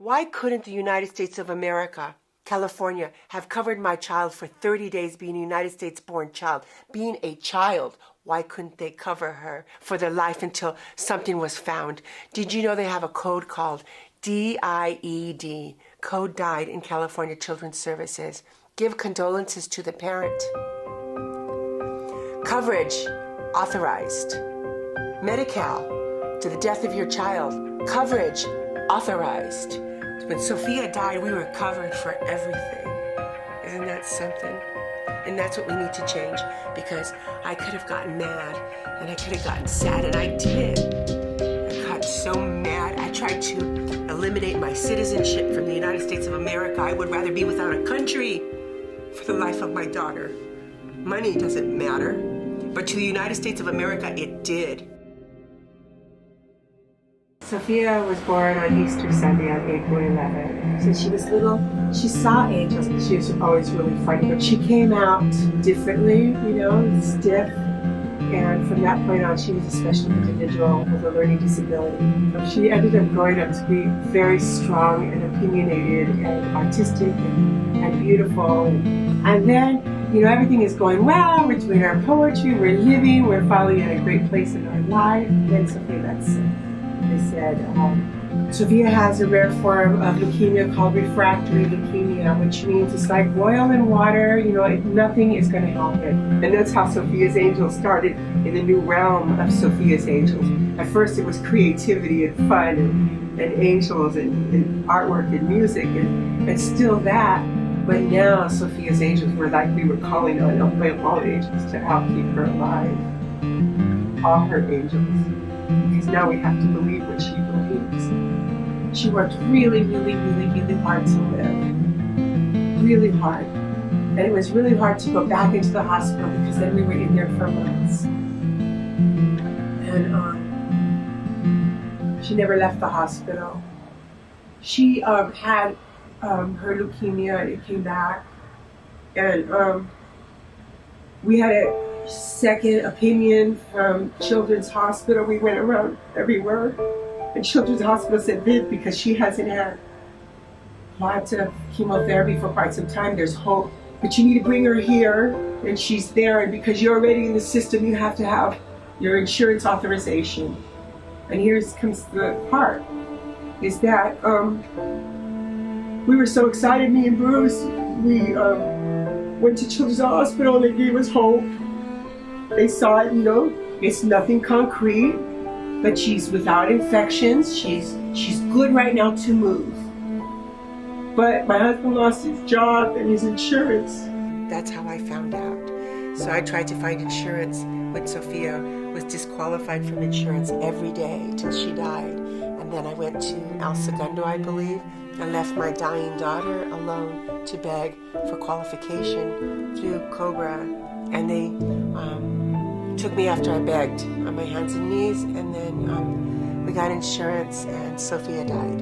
Why couldn't the United States of America, California, have covered my child for 30 days being a United States-born child, being a child? Why couldn't they cover her for their life until something was found? Did you know they have a code called DIED, Code Died in California Children's Services? Give condolences to the parent. Coverage authorized. Medi-Cal, to the death of your child. Coverage authorized. When Sophia died, we were covered for everything. Isn't that something? And that's what we need to change, because I could have gotten mad and I could have gotten sad, and I did. I got so mad. I tried to eliminate my citizenship from the United States of America. I would rather be without a country for the life of my daughter. Money doesn't matter, but to the United States of America, it did. Sophia was born on Easter Sunday on April 11th. Since she was little, she saw angels. She was always really funny, but she came out differently, stiff. And from that point on, she was a special individual with a learning disability. She ended up growing up to be very strong and opinionated and artistic and beautiful. And then, everything is going well. We're doing our poetry, we're living, we're finally at a great place in our life. Then Sophia got sick. They said, Sophia has a rare form of leukemia called refractory leukemia, which means it's like oil and water, nothing is going to help it. And that's how Sophia's Angels started in the new realm of Sophia's Angels. At first it was creativity and fun and angels and artwork and music and still that. But now Sophia's Angels were like we were calling on all angels to help keep her alive. All her angels. Because now we have to believe what she believes. She worked really, really, really, really hard to live. Really hard. And it was really hard to go back into the hospital because then we were in there for months. And she never left the hospital. She had her leukemia, it came back. And we had a second opinion from Children's Hospital. We went around everywhere, and Children's Hospital said, Viv, because she hasn't had lots of chemotherapy for quite some time, there's hope, but you need to bring her here, and she's there, and because you're already in the system, you have to have your insurance authorization. And here comes the part, is that we were so excited, me and Bruce, we went to Children's Hospital and they gave us hope. They saw it, it's nothing concrete, but she's without infections. She's good right now to move. But my husband lost his job and his insurance. That's how I found out. So I tried to find insurance when Sophia was disqualified from insurance every day till she died. And then I went to El Segundo, I believe, and left my dying daughter alone to beg for qualification through COBRA. And they took me after I begged on my hands and knees, and then we got insurance and Sophia died.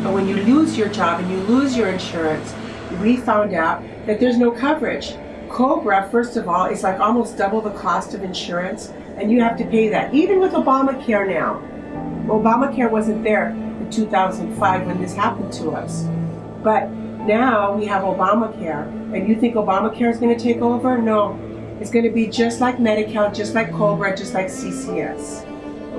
But when you lose your job and you lose your insurance, we found out that there's no coverage. COBRA, first of all, is like almost double the cost of insurance, and you have to pay that. Even with Obamacare now. Obamacare wasn't there in 2005 when this happened to us. But now we have Obamacare, and you think Obamacare is going to take over? No. It's going to be just like Medi-Cal, just like COBRA, just like CCS,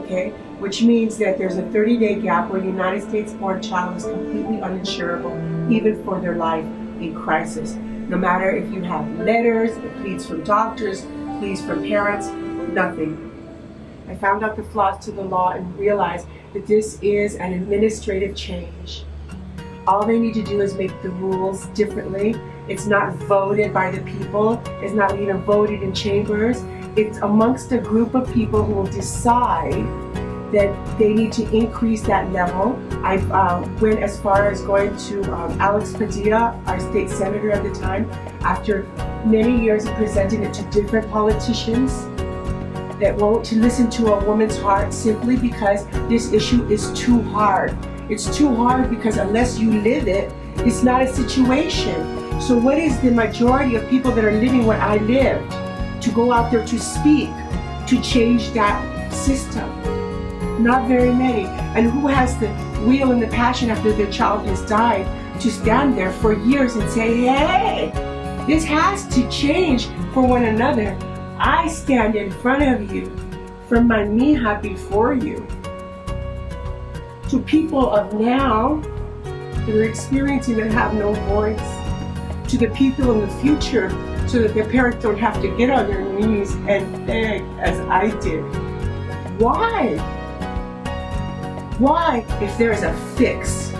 okay? Which means that there's a 30-day gap where a United States-born child is completely uninsurable, even for their life in crisis. No matter if you have letters, pleads from doctors, pleas from parents, nothing. I found out the flaws to the law and realized that this is an administrative change. All they need to do is make the rules differently. It's not voted by the people. It's not even voted in chambers. It's amongst a group of people who will decide that they need to increase that level. I went as far as going to Alex Padilla, our state senator at the time, after many years of presenting it to different politicians that won't listen to a woman's heart simply because this issue is too hard. It's too hard because unless you live it, it's not a situation. So what is the majority of people that are living what I lived to go out there to speak, to change that system? Not very many. And who has the will and the passion after their child has died to stand there for years and say, hey, this has to change for one another. I stand in front of you from my mija before you. To people of now that are experiencing that have no voice. To the people in the future, so that their parents don't have to get on their knees and beg as I did. Why? Why, if there is a fix,